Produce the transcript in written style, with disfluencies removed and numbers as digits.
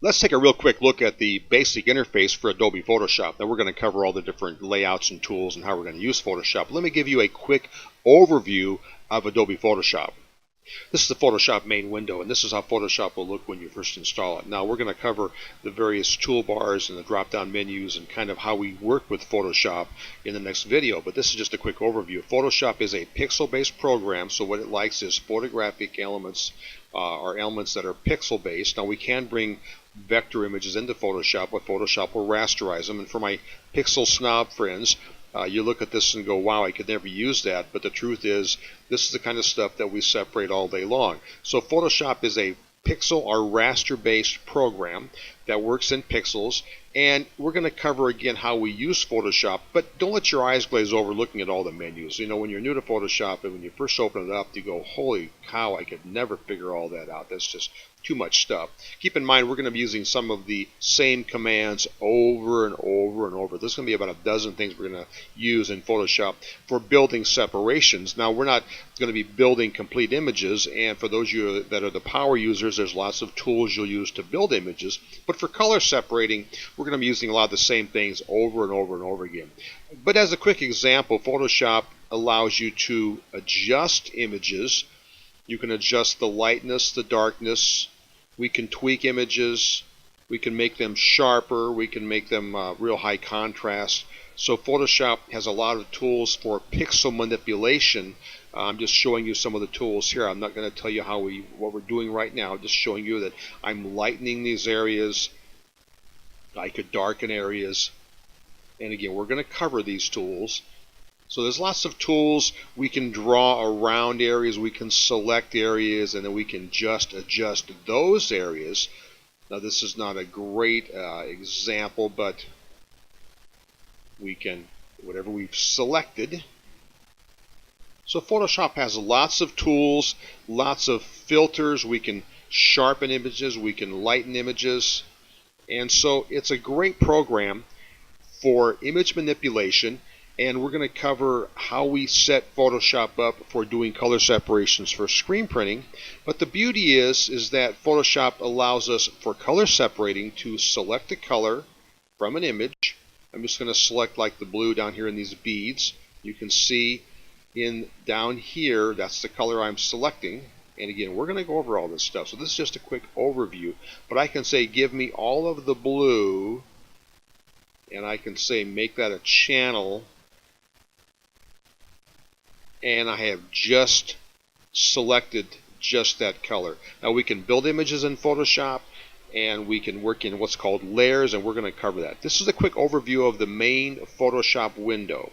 Let's take a real quick look at the basic interface for Adobe Photoshop. Now we're going to cover all the different layouts and tools and how we're going to use Photoshop. Let me give you a quick overview of Adobe Photoshop. This is the Photoshop main window, and this is how Photoshop will look when you first install it. Now we're going to cover the various toolbars and the drop-down menus and kind of how we work with Photoshop in the next video, but this is just a quick overview. Photoshop is a pixel-based program, so what it likes is photographic elements or elements that are pixel-based. Now we can bring vector images into Photoshop, but Photoshop will rasterize them, and for my pixel snob friends, you look at this and go, wow, I could never use that, but the truth is this is the kind of stuff that we separate all day long. So Photoshop is a pixel or raster based program that works in pixels, and we're going to cover again how we use Photoshop, but don't let your eyes glaze over looking at all the menus. You know, when you're new to Photoshop and when you first open it up, you go, holy cow, I could never figure all that out. That's just too much stuff. Keep in mind, we're going to be using some of the same commands over and over and over. There's going to be about a dozen things we're going to use in Photoshop for building separations. Now, we're not going to be building complete images, and for those of you that are the power users, there's lots of tools you'll use to build images. But for color separating, we're going to be using a lot of the same things over and over and over again. But as a quick example, Photoshop allows you to adjust images. You can adjust the lightness, the darkness. We can tweak images, we can make them sharper, we can make them real high contrast. So Photoshop has a lot of tools for pixel manipulation. I'm just showing you some of the tools here. I'm not going to tell you what we're doing right now. I'm just showing you that I'm lightening these areas. I could darken areas. And again, we're going to cover these tools. So there's lots of tools. We can draw around areas, we can select areas, and then we can just adjust those areas. Now this is not a great example, but we can, whatever we've selected. So Photoshop has lots of tools, lots of filters. We can sharpen images, we can lighten images. And so it's a great program for image manipulation. And we're going to cover how we set Photoshop up for doing color separations for screen printing. But the beauty is that Photoshop allows us for color separating to select a color from an image. I'm just going to select like the blue down here in these beads. You can see down here, that's the color I'm selecting. And again, we're going to go over all this stuff. So this is just a quick overview. But I can say, give me all of the blue. And I can say, make that a channel. And I have just selected just that color. Now we can build images in Photoshop, and we can work in what's called layers, and we're going to cover that. This is a quick overview of the main Photoshop window.